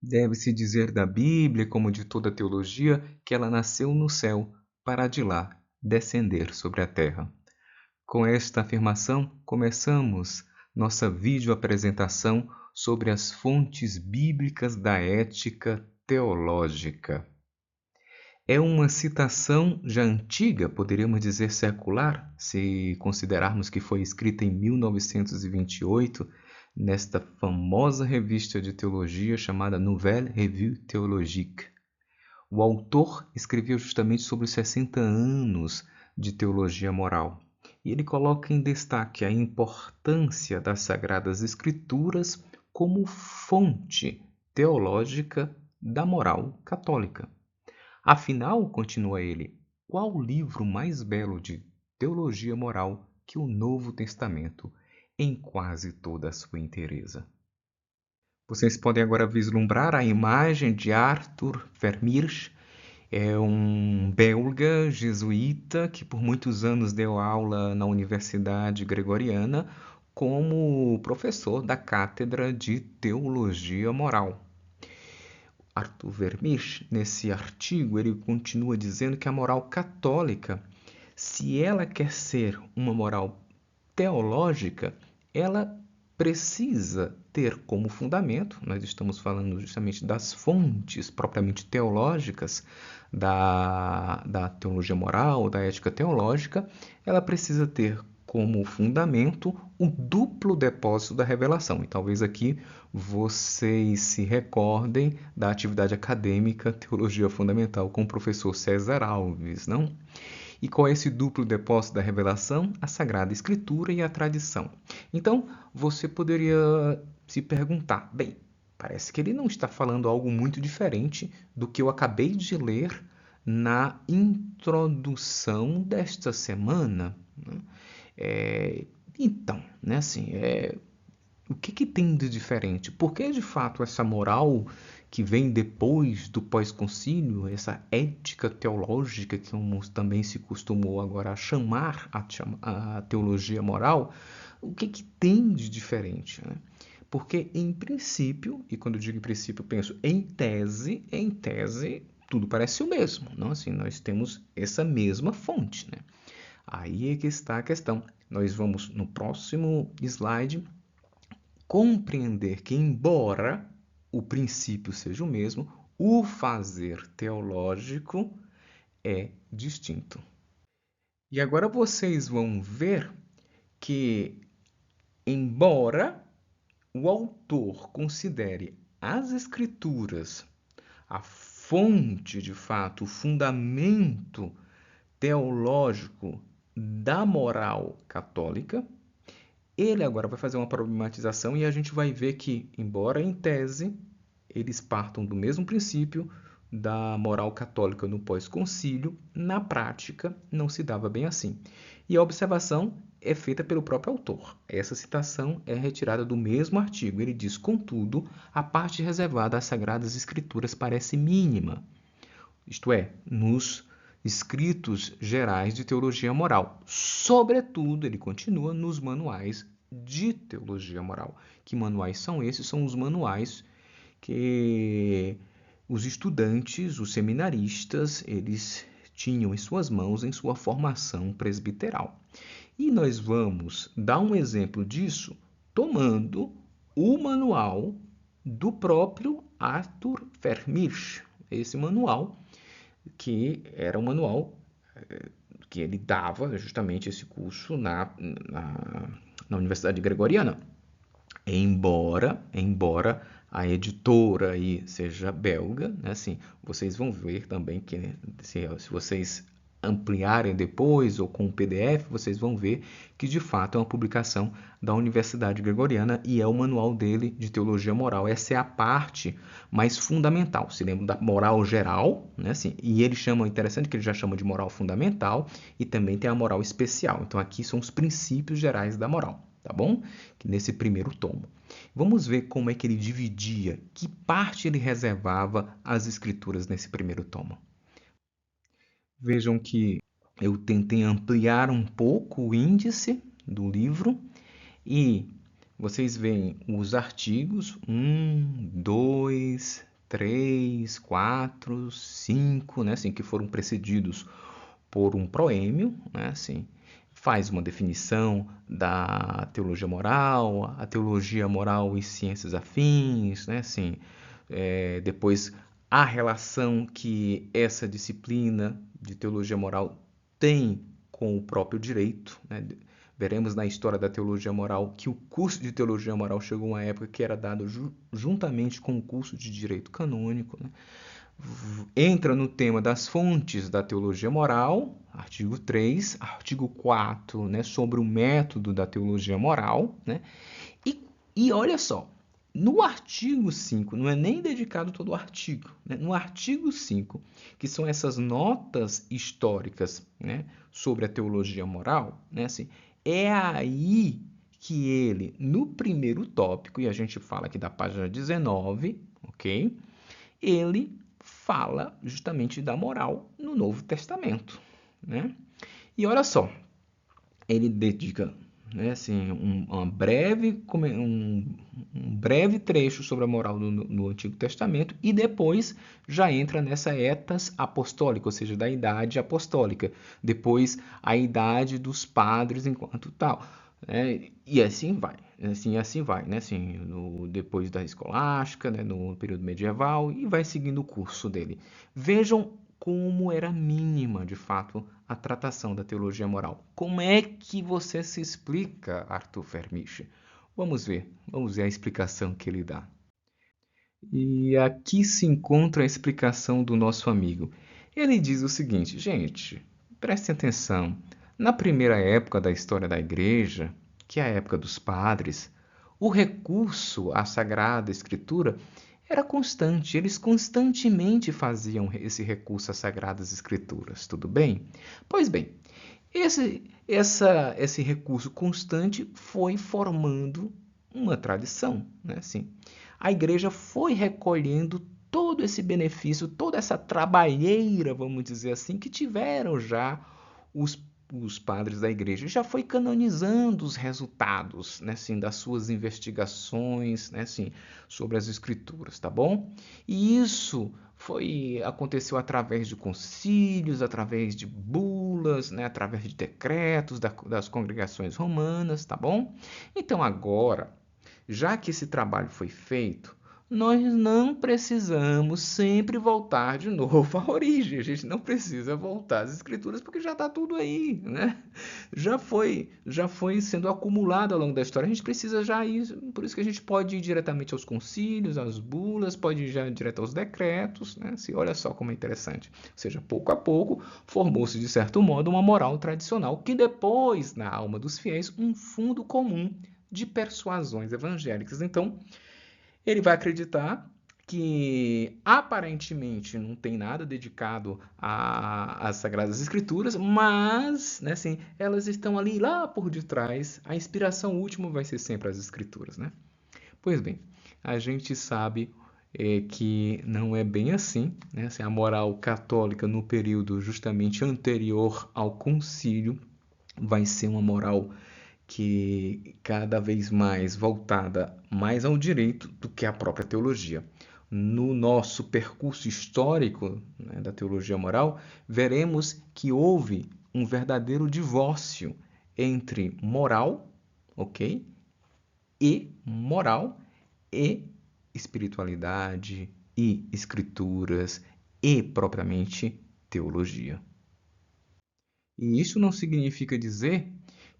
Deve-se dizer da Bíblia, como de toda a teologia, que ela nasceu no céu para de lá descender sobre a terra. Com esta afirmação, começamos nossa videoapresentação sobre as fontes bíblicas da ética teológica. É uma citação já antiga, poderíamos dizer secular, se considerarmos que foi escrita em 1928, nesta famosa revista de teologia chamada Nouvelle Revue Théologique. O autor escreveu justamente sobre os 60 anos de teologia moral. E ele coloca em destaque a importância das Sagradas Escrituras como fonte teológica da moral católica. Afinal, continua ele, qual livro mais belo de teologia moral que o Novo Testamento em quase toda a sua inteireza? Vocês podem agora vislumbrar a imagem de Arthur Vermeersch. É um belga jesuíta que por muitos anos deu aula na Universidade Gregoriana como professor da Cátedra de Teologia Moral. Arthur Vermeersch, nesse artigo, ele continua dizendo que a moral católica, se ela quer ser uma moral teológica, ela precisa ter como fundamento, nós estamos falando justamente das fontes propriamente teológicas da teologia moral, da ética teológica, ela precisa ter como fundamento o duplo depósito da revelação. E talvez aqui vocês se recordem da atividade acadêmica Teologia Fundamental com o professor César Alves, não? E qual é esse duplo depósito da revelação? A Sagrada Escritura e a tradição. Então, você poderia se perguntar, bem, parece que ele não está falando algo muito diferente do que eu acabei de ler na introdução desta semana, né? Então, né, assim, o que tem de diferente? Por que, de fato, essa moral que vem depois do pós-concílio, essa ética teológica, que também se costumou agora chamar a teologia moral, o que tem de diferente, né? Porque, em princípio, e quando eu digo em princípio, eu penso em tese, tudo parece o mesmo, não? Assim, nós temos essa mesma fonte, né? Aí é que está a questão. Nós vamos, no próximo slide, compreender que, embora o princípio seja o mesmo, o fazer teológico é distinto. E agora vocês vão ver que, embora o autor considere as Escrituras a fonte, de fato, o fundamento teológico da moral católica, ele agora vai fazer uma problematização e a gente vai ver que, embora em tese eles partam do mesmo princípio da moral católica no pós-concílio, na prática não se dava bem assim. E a observação é feita pelo próprio autor. Essa citação é retirada do mesmo artigo. Ele diz, contudo, a parte reservada às Sagradas Escrituras parece mínima, isto é, nos escritos gerais de teologia moral. Sobretudo, ele continua, nos manuais de teologia moral. Que manuais são esses? São os manuais que os estudantes, os seminaristas, eles tinham em suas mãos em sua formação presbiteral. E nós vamos dar um exemplo disso tomando o manual do próprio Arthur Vermeersch. Esse manual que era um manual que ele dava justamente esse curso na Universidade Gregoriana. Embora a editora aí seja belga, né, assim, vocês vão ver também que se vocês ampliarem depois ou com o PDF, vocês vão ver que de fato é uma publicação da Universidade Gregoriana e é o manual dele de teologia moral. Essa é a parte mais fundamental. Se lembra da moral geral, né, assim, e ele chama, interessante que ele já chama de moral fundamental e também tem a moral especial. Então aqui são os princípios gerais da moral, tá bom? Nesse primeiro tomo. Vamos ver como é que ele dividia, que parte ele reservava às escrituras nesse primeiro tomo. Vejam que eu tentei ampliar um pouco o índice do livro e vocês veem os artigos 1, 2, 3, 4, 5, né, assim, que foram precedidos por um proêmio, né, assim, faz uma definição da teologia moral, a teologia moral e ciências afins, né, assim, depois a relação que essa disciplina de teologia moral tem com o próprio direito, né? Veremos na história da teologia moral que o curso de teologia moral chegou a uma época que era dado juntamente com o curso de direito canônico, né? Entra no tema das fontes da teologia moral, artigo 3, artigo 4, né, sobre o método da teologia moral, né? E olha só, no artigo 5, não é nem dedicado todo o artigo, né? No artigo 5, que são essas notas históricas, né, sobre a teologia moral, né, assim, é aí que ele, no primeiro tópico, e a gente fala aqui da página 19, ok? Ele fala justamente da moral no Novo Testamento, né? E olha só, ele dedica, né, assim, um breve trecho sobre a moral no Antigo Testamento e depois já entra nessa etas apostólica, ou seja, da idade apostólica. Depois a idade dos padres enquanto tal. Né? E assim vai, né? Assim, depois da escolástica, né? No período medieval, e vai seguindo o curso dele. Vejam como era mínima, de fato, a tratação da teologia moral. Como é que você se explica, Arthur Fermiche? Vamos ver a explicação que ele dá. E aqui se encontra a explicação do nosso amigo. Ele diz o seguinte, gente, prestem atenção. Na primeira época da história da igreja, que é a época dos padres, o recurso à Sagrada Escritura era constante. Eles constantemente faziam esse recurso às Sagradas Escrituras, tudo bem? Pois bem, esse recurso constante foi formando uma tradição, né? Assim, a igreja foi recolhendo todo esse benefício, toda essa trabalheira, vamos dizer assim, que tiveram já os, os padres da igreja. Já foi canonizando os resultados, né, assim, das suas investigações, né, assim, sobre as escrituras, tá bom? E isso aconteceu através de concílios, através de bulas, né, através de decretos das congregações romanas, tá bom? Então agora, já que esse trabalho foi feito, nós não precisamos sempre voltar de novo à origem. A gente não precisa voltar às escrituras porque já está tudo aí, né? Já foi sendo acumulado ao longo da história. A gente precisa já ir, por isso que a gente pode ir diretamente aos concílios, às bulas, pode ir já direto aos decretos, né? Se olha só como é interessante. Ou seja, pouco a pouco formou-se de certo modo uma moral tradicional que depois, na alma dos fiéis, um fundo comum de persuasões evangélicas. Então, ele vai acreditar que aparentemente não tem nada dedicado às Sagradas Escrituras, mas, né, assim, elas estão ali lá por detrás. A inspiração última vai ser sempre as Escrituras, né? Pois bem, a gente sabe que não é bem assim, né? Assim, a moral católica no período justamente anterior ao concílio vai ser uma moral que cada vez mais voltada mais ao direito do que à própria teologia. No nosso percurso histórico, né, da teologia moral, veremos que houve um verdadeiro divórcio entre moral, ok, e moral e espiritualidade e escrituras e propriamente teologia. E isso não significa dizer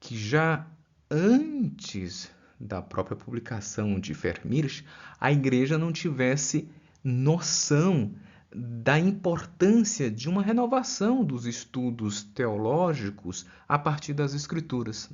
que já antes da própria publicação de Vermeer, a igreja não tivesse noção da importância de uma renovação dos estudos teológicos a partir das Escrituras.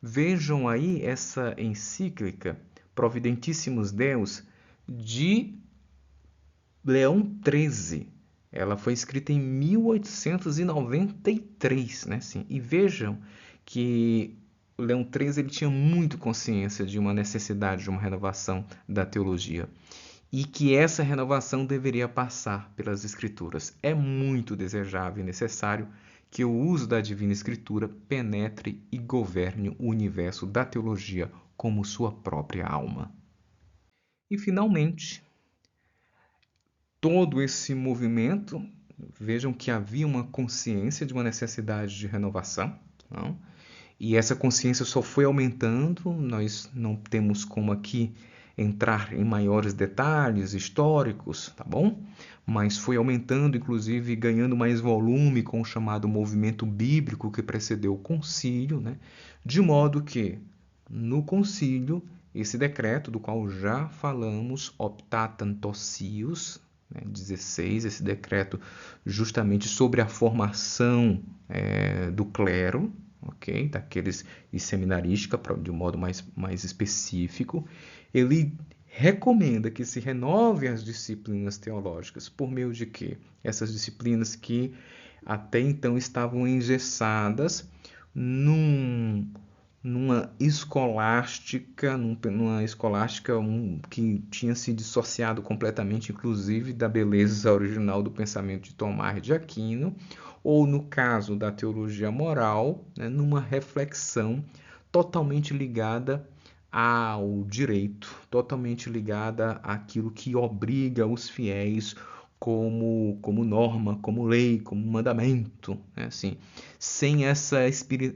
Vejam aí essa encíclica Providentissimus Deus de Leão XIII. Ela foi escrita em 1893, né? Assim, e vejam que o Leão XIII ele tinha muito consciência de uma necessidade de uma renovação da teologia e que essa renovação deveria passar pelas Escrituras. É muito desejável e necessário que o uso da Divina Escritura penetre e governe o universo da teologia como sua própria alma. E, finalmente, todo esse movimento, vejam que havia uma consciência de uma necessidade de renovação, não? E essa consciência só foi aumentando, nós não temos como aqui entrar em maiores detalhes históricos, tá bom? Mas foi aumentando, inclusive ganhando mais volume com o chamado movimento bíblico que precedeu o concílio, né? De modo que no concílio esse decreto do qual já falamos, Optatam Tossius, né, 16, esse decreto justamente sobre a formação do clero, ok, daqueles e seminarística de um modo mais específico, ele recomenda que se renove as disciplinas teológicas por meio de quê? Essas disciplinas que até então estavam engessadas numa escolástica, que tinha se dissociado completamente, inclusive, da beleza original do pensamento de Tomás de Aquino, ou no caso da teologia moral, né, numa reflexão totalmente ligada ao direito, totalmente ligada àquilo que obriga os fiéis como norma, como lei, como mandamento, né? Assim, sem essa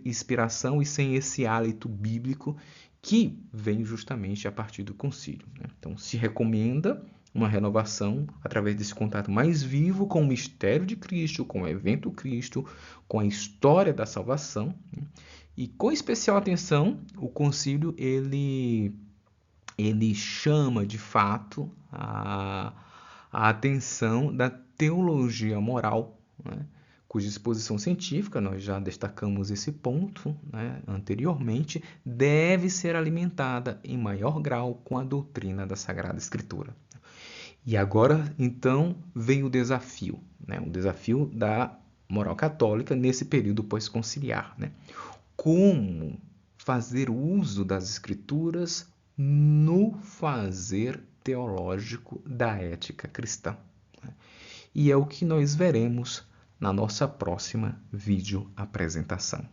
inspiração e sem esse hálito bíblico que vem justamente a partir do concílio, né? Então, se recomenda uma renovação através desse contato mais vivo com o mistério de Cristo, com o evento Cristo, com a história da salvação, né? E com especial atenção, o concílio ele chama de fato a atenção da teologia moral, né, cuja exposição científica, nós já destacamos esse ponto, né, anteriormente, deve ser alimentada em maior grau com a doutrina da Sagrada Escritura. E agora, então, vem o desafio, né, o desafio da moral católica nesse período pós-conciliar, né? Como fazer uso das Escrituras no fazer teológico da ética cristã. E é o que nós veremos na nossa próxima vídeo apresentação.